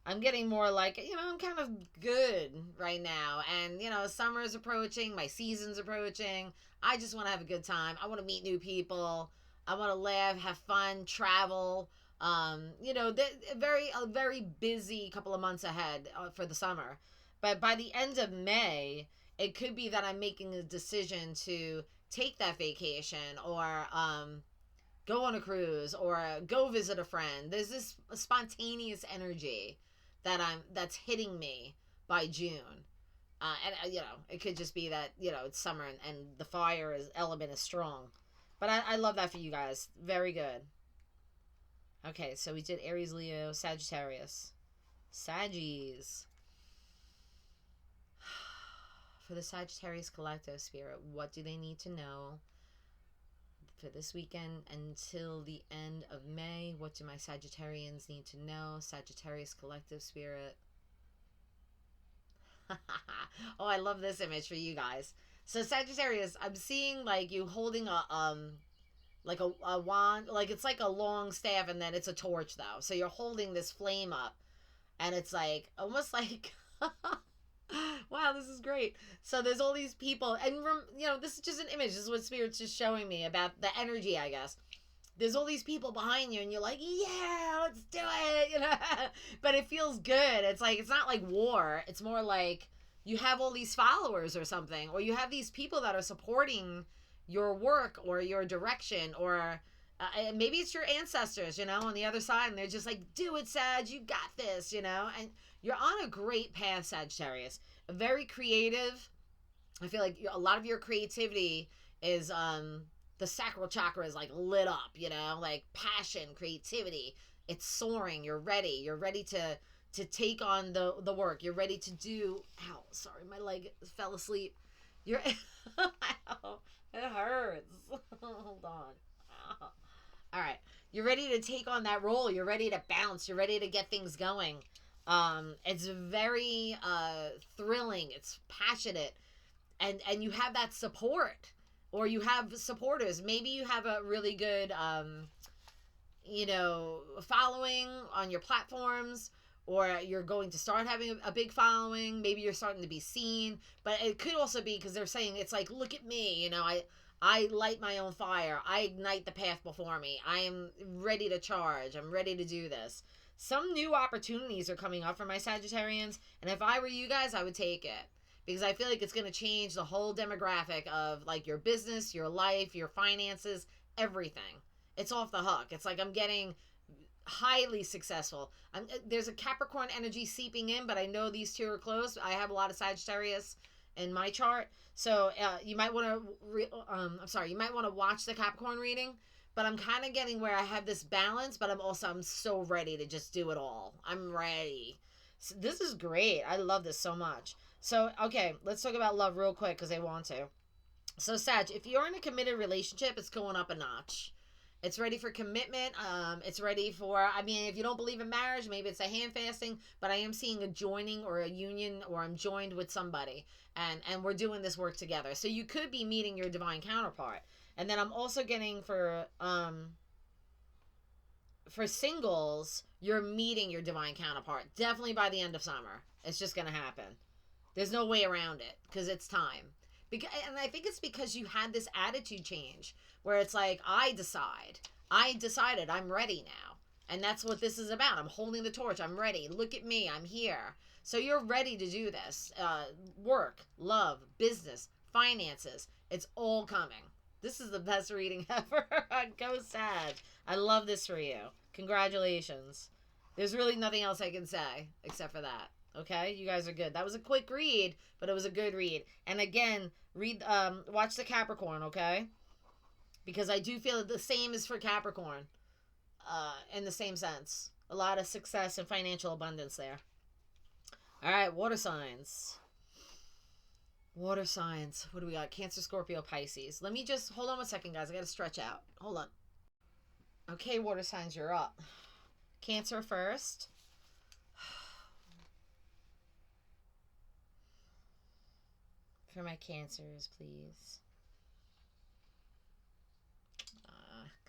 I'm getting more like, I'm kind of good right now. And, summer is approaching, my season's approaching. I just want to have a good time. I want to meet new people. I want to laugh, have fun, travel. A very busy couple of months ahead for the summer. But by the end of May, it could be that I'm making a decision to take that vacation or go on a cruise or go visit a friend. There's this spontaneous energy that's hitting me by June. And it could just be that, it's summer and the fire element is strong. But I love that for you guys. Very good. Okay, so we did Aries, Leo, Sagittarius. Saggies. For the Sagittarius collective spirit, what do they need to know for this weekend until the end of May? What do my Sagittarians need to know? Sagittarius collective spirit. Oh, I love this image for you guys. So Sagittarius, I'm seeing like you holding like a wand, like it's like a long staff, and then it's a torch though. So you're holding this flame up, and it's like almost like wow, this is great. So there's all these people, and this is just an image. This is what Spirit's just showing me about the energy, I guess. There's all these people behind you, and you're like, yeah, let's do it, But it feels good. It's like, it's not like war. It's more like you have all these followers or something, or you have these people that are supporting your work or your direction, or maybe it's your ancestors, on the other side, and they're just like, do it, Sag, you got this, and you're on a great path, Sagittarius. Very creative. I feel like a lot of your creativity is the sacral chakra is like lit up, like passion, creativity. It's soaring. You're ready to take on the work. You're ready to do. Ow, sorry, my leg fell asleep. You're ow, it hurts. Hold on. Ow. All right, you're ready to take on that role. You're ready to bounce. You're ready to get things going. It's very thrilling. It's passionate, and you have that support, or you have supporters. Maybe you have a really good following on your platforms, or you're going to start having a big following. Maybe you're starting to be seen, but it could also be because they're saying it's like, look at me, I light my own fire. I ignite the path before me. I am ready to charge. I'm ready to do this. Some new opportunities are coming up for my Sagittarians, and if I were you guys, I would take it, because I feel like it's going to change the whole demographic of like your business, your life, your finances, everything. It's off the hook. It's like I'm getting highly successful. There's a Capricorn energy seeping in, but I know these two are close. I have a lot of Sagittarius in my chart, so you might want to you might want to watch the Capricorn reading. But I'm kind of getting where I have this balance, but I'm so ready to just do it all. I'm ready. So this is great. I love this so much. So, okay, let's talk about love real quick because I want to. So, Sag, if you're in a committed relationship, it's going up a notch. It's ready for commitment. It's ready for, if you don't believe in marriage, maybe it's a hand fasting, but I am seeing a joining or a union, or I'm joined with somebody, and we're doing this work together. So you could be meeting your divine counterpart. And then I'm also getting for singles, you're meeting your divine counterpart. Definitely by the end of summer. It's just going to happen. There's no way around it, because it's time. And I think it's because you had this attitude change where it's like, I decided I'm ready now. And that's what this is about. I'm holding the torch. I'm ready. Look at me. I'm here. So you're ready to do this. Work, love, business, finances. It's all coming. This is the best reading ever. Go Sag. I love this for you. Congratulations. There's really nothing else I can say except for that. Okay? You guys are good. That was a quick read, but it was a good read. And again, watch the Capricorn, okay? Because I do feel that the same is for Capricorn. In the same sense. A lot of success and financial abundance there. All right, water signs. Water signs. What do we got? Cancer, Scorpio, Pisces. Let me just, hold on 1 second, guys. I got to stretch out. Hold on. Okay, water signs, you're up. Cancer first. For my Cancers, please.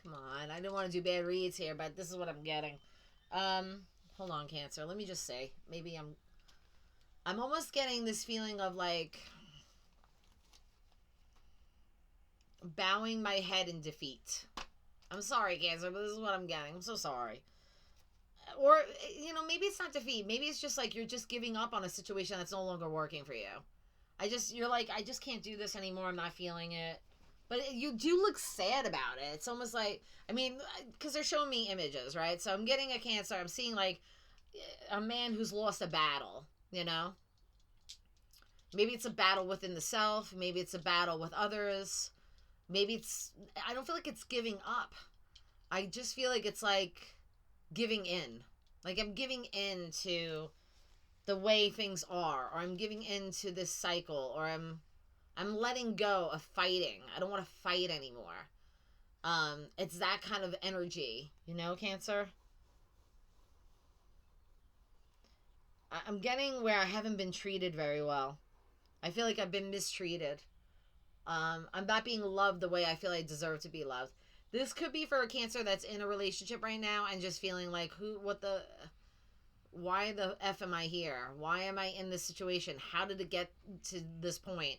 Come on. I didn't want to do bad reads here, but this is what I'm getting. Hold on, Cancer. Let me just say. Maybe I'm almost getting this feeling of like bowing my head in defeat. I'm sorry, Cancer, but this is what I'm getting. I'm so sorry. Or, maybe it's not defeat. Maybe it's just like you're just giving up on a situation that's no longer working for you. You're like, I just can't do this anymore. I'm not feeling it. But you do look sad about it. It's almost like, because they're showing me images, right? So I'm getting a Cancer. I'm seeing like a man who's lost a battle, Maybe it's a battle within the self. Maybe it's a battle with others. Maybe I don't feel like it's giving up. I just feel like it's like giving in. Like I'm giving in to the way things are, or I'm giving in to this cycle, or I'm letting go of fighting. I don't want to fight anymore. It's that kind of energy, Cancer? I'm getting where I haven't been treated very well. I feel like I've been mistreated. I'm not being loved the way I feel I deserve to be loved. This could be for a Cancer that's in a relationship right now and just feeling like, why the F am I here? Why am I in this situation? How did it get to this point?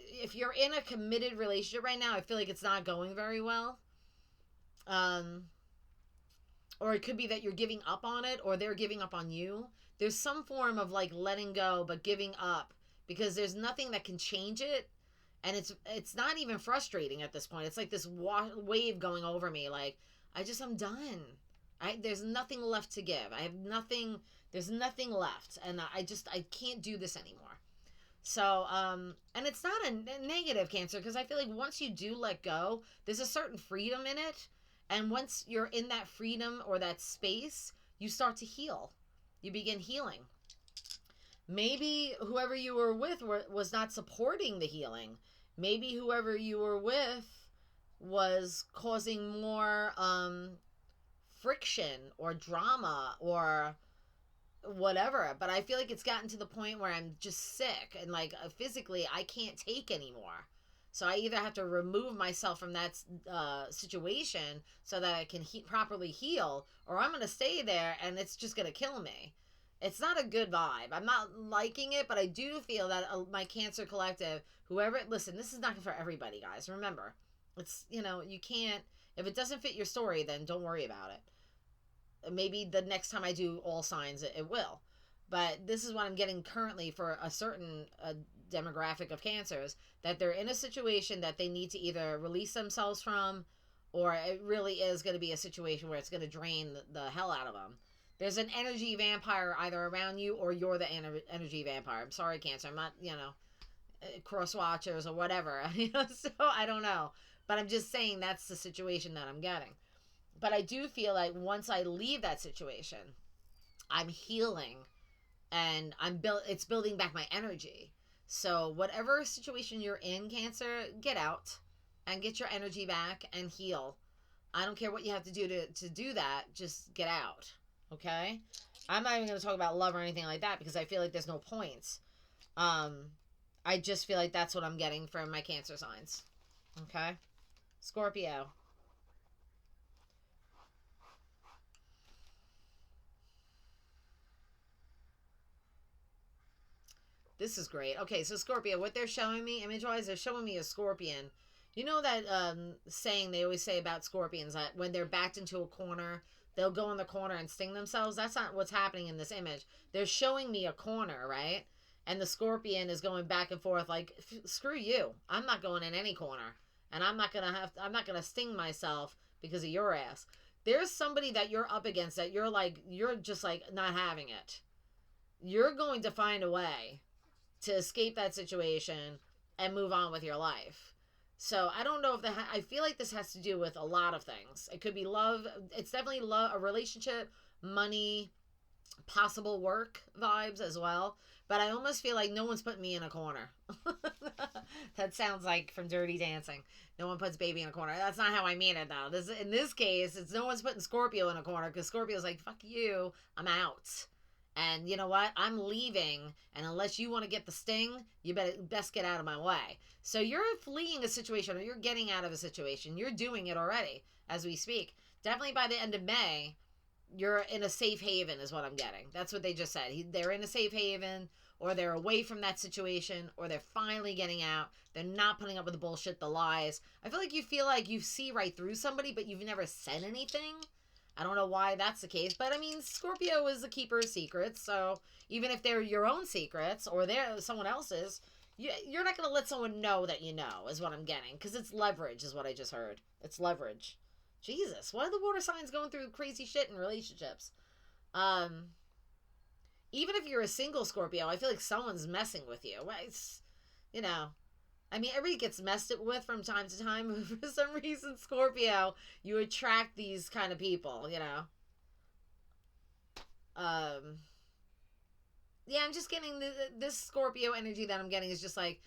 If you're in a committed relationship right now, I feel like it's not going very well. Or it could be that you're giving up on it, or they're giving up on you. There's some form of like letting go, but giving up, because there's nothing that can change it. And it's not even frustrating at this point. It's like this wave going over me. Like, I'm done. There's nothing left to give. There's nothing left. And I can't do this anymore. So, and it's not a negative, Cancer, because I feel like once you do let go, there's a certain freedom in it. And once you're in that freedom or that space, you start to heal. You begin healing. Maybe whoever you were with was not supporting the healing. Maybe whoever you were with was causing more friction or drama or whatever. But I feel like it's gotten to the point where I'm just sick and like physically I can't take anymore. So I either have to remove myself from that situation so that I can properly heal, or I'm going to stay there and it's just going to kill me. It's not a good vibe. I'm not liking it, but I do feel that my Cancer collective, listen, this is not for everybody, guys. Remember, it's, you can't, if it doesn't fit your story, then don't worry about it. Maybe the next time I do all signs, it will. But this is what I'm getting currently for a certain demographic of Cancers, that they're in a situation that they need to either release themselves from, or it really is going to be a situation where it's going to drain the hell out of them. There's an energy vampire either around you or you're the energy vampire. I'm sorry, Cancer. I'm not, cross watchers or whatever. So I don't know. But I'm just saying that's the situation that I'm getting. But I do feel like once I leave that situation, I'm healing and it's building back my energy. So whatever situation you're in, Cancer, get out and get your energy back and heal. I don't care what you have to do to do that. Just get out. Okay? I'm not even going to talk about love or anything like that because I feel like there's no points. I just feel like that's what I'm getting from my Cancer signs. Okay? Scorpio. This is great. Okay, so Scorpio, what they're showing me, image-wise, they're showing me a scorpion. You know that saying they always say about scorpions, that when they're backed into a corner, they'll go in the corner and sting themselves? That's not what's happening in this image. They're showing me a corner, right? And the scorpion is going back and forth like, screw you. I'm not going in any corner. And I'm not gonna sting myself because of your ass. There's somebody that you're up against that you're just like not having it. You're going to find a way to escape that situation and move on with your life. So I don't know if I feel like this has to do with a lot of things. It could be love. It's definitely love, a relationship, money, possible work vibes as well. But I almost feel like no one's putting me in a corner. That sounds like from Dirty Dancing. No one puts baby in a corner. That's not how I mean it, though. In this case, it's no one's putting Scorpio in a corner because Scorpio's like, fuck you, I'm out. And you know what? I'm leaving, and unless you want to get the sting, you best get out of my way. So you're fleeing a situation, or you're getting out of a situation. You're doing it already as we speak. Definitely by the end of May, you're in a safe haven is what I'm getting. That's what they just said. They're in a safe haven, or they're away from that situation, or they're finally getting out. They're not putting up with the bullshit, the lies. I feel like you see right through somebody, but you've never said anything. I don't know why that's the case, but I mean, Scorpio is a keeper of secrets, so even if they're your own secrets or they're someone else's, you're not going to let someone know that you know, is what I'm getting, because it's leverage, is what I just heard. It's leverage. Jesus, why are the water signs going through crazy shit in relationships? Even if you're a single Scorpio, I feel like someone's messing with you. It's, I mean, everybody gets messed with from time to time. For some reason, Scorpio, you attract these kind of people, Yeah, I'm just getting this Scorpio energy that I'm getting is just like,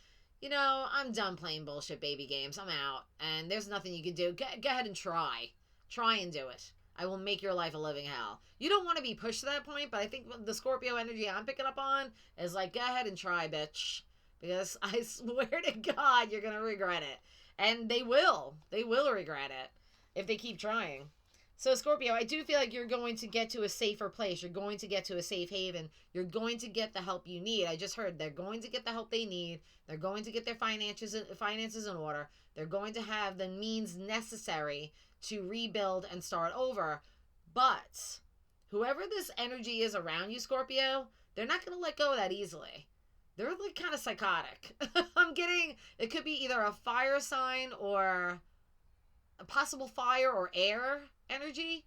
I'm done playing bullshit baby games. I'm out. And there's nothing you can do. Go ahead and try. Try and do it. I will make your life a living hell. You don't want to be pushed to that point, but I think the Scorpio energy I'm picking up on is like, go ahead and try, bitch. Because I swear to God, you're going to regret it. And they will. They will regret it. if they keep trying. So Scorpio, I do feel like you're going to get to a safer place. You're going to get to a safe haven. You're going to get the help you need. I just heard they're going to get the help they need. They're going to get their finances in order. They're going to have the means necessary to rebuild and start over. But whoever this energy is around you, Scorpio, they're not going to let go that easily. They're like kind of psychotic. I'm getting, it could be either a fire sign or a possible fire or air energy.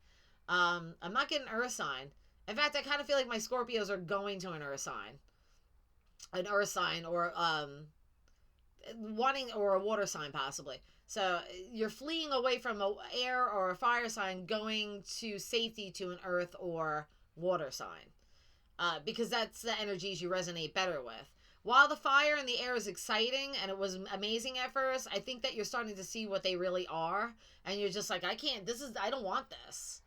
I'm not getting earth sign. In fact, I kind of feel like my Scorpios are going to an earth sign or wanting, or a water sign possibly. So you're fleeing away from a air or a fire sign, going to safety to an earth or water sign, because that's the energies you resonate better with. While the fire and the air is exciting and it was amazing at first, I think that you're starting to see what they really are. And you're just like, I don't want this.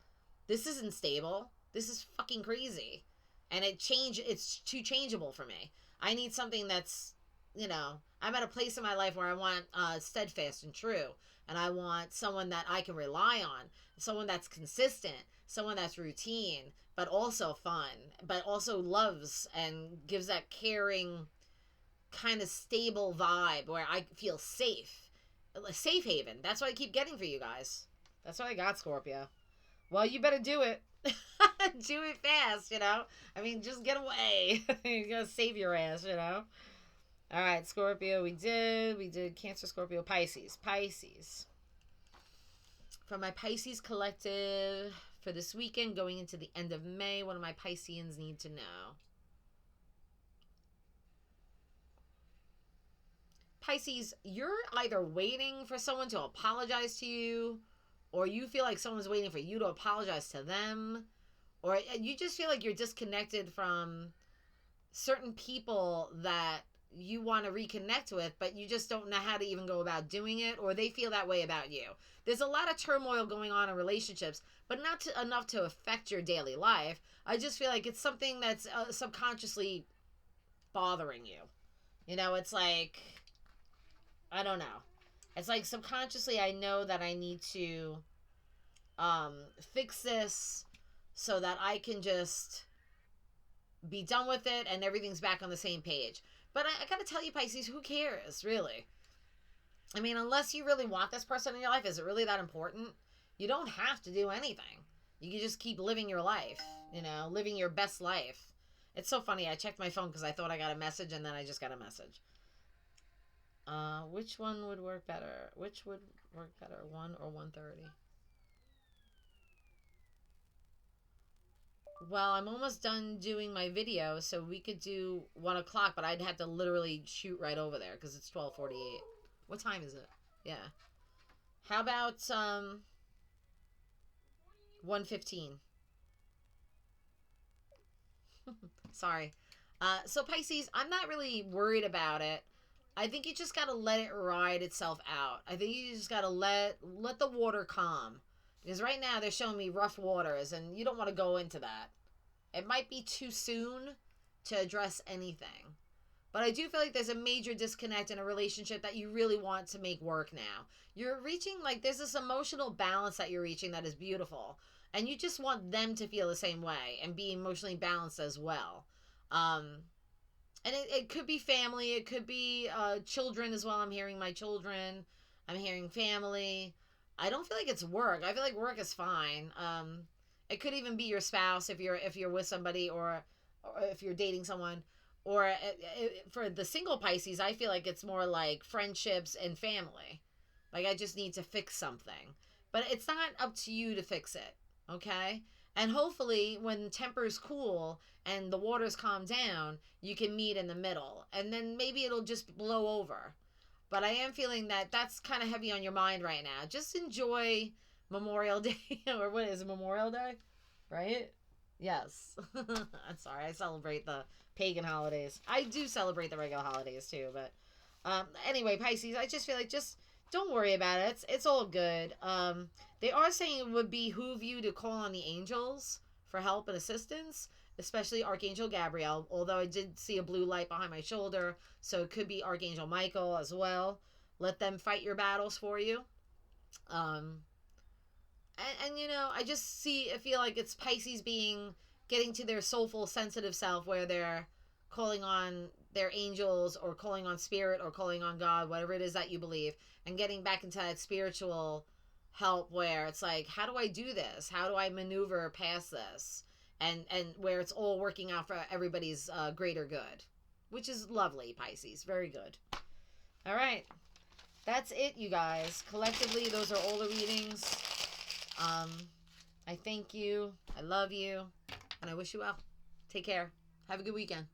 This isn't stable. This is fucking crazy. And it's too changeable for me. I need something that's, I'm at a place in my life where I want steadfast and true. And I want someone that I can rely on. Someone that's consistent. Someone that's routine, but also fun. But also loves and gives that caring, kind of stable vibe where I feel safe. A safe haven. That's what I keep getting for you guys. That's what I got, Scorpio. Well, you better do it. Do it fast, I mean, just get away. You gotta save your ass, All right, Scorpio, we did Cancer, Scorpio, Pisces. From my Pisces collective for this weekend going into the end of May, what do my Pisceans need to know? Pisces, you're either waiting for someone to apologize to you, or you feel like someone's waiting for you to apologize to them, or you just feel like you're disconnected from certain people that you want to reconnect with, but you just don't know how to even go about doing it, or they feel that way about you. There's a lot of turmoil going on in relationships, but not enough to affect your daily life. I just feel like it's something that's subconsciously bothering you. It's like, I don't know. It's like subconsciously I know that I need to fix this so that I can just be done with it and everything's back on the same page. But I gotta tell you, Pisces, who cares, really? I mean, unless you really want this person in your life, is it really that important? You don't have to do anything. You can just keep living your life, living your best life. It's so funny. I checked my phone because I thought I got a message, and then I just got a message. Which one would work better? 1 or 1:30? Well, I'm almost done doing my video, so we could do 1 o'clock, but I'd have to literally shoot right over there because it's 12:48. What time is it? Yeah. How about 1:15? Sorry. So Pisces, I'm not really worried about it. I think you just got to let it ride itself out. I think you just got to let the water calm. Because right now they're showing me rough waters, and you don't want to go into that. It might be too soon to address anything. But I do feel like there's a major disconnect in a relationship that you really want to make work now. You're reaching, there's this emotional balance that you're reaching that is beautiful. And you just want them to feel the same way and be emotionally balanced as well. And it could be family. It could be children as well. I'm hearing my children. I'm hearing family. I don't feel like it's work. I feel like work is fine. It could even be your spouse if you're with somebody, or if you're dating someone. Or for the single Pisces, I feel like it's more like friendships and family. Like I just need to fix something. But it's not up to you to fix it. Okay? And hopefully when tempers cool and the waters calm down, you can meet in the middle. And then maybe it'll just blow over. But I am feeling that that's kind of heavy on your mind right now. Just enjoy Memorial Day. Or what is it, Memorial Day? Right? Yes. I'm sorry. I celebrate the pagan holidays. I do celebrate the regular holidays too. But anyway, Pisces, I just feel like just don't worry about it. It's all good. They are saying it would behoove you to call on the angels for help and assistance, especially Archangel Gabriel, although I did see a blue light behind my shoulder, so it could be Archangel Michael as well. Let them fight your battles for you. And you know, I feel like it's Pisces getting to their soulful, sensitive self where they're calling on their angels or calling on spirit or calling on God, whatever it is that you believe, and getting back into that spiritual help where it's like, how do I do this? How do I maneuver past this? And where it's all working out for everybody's greater good, which is lovely, Pisces. Very good. All right. That's it, you guys. Collectively, those are all the readings. I thank you. I love you. And I wish you well. Take care. Have a good weekend.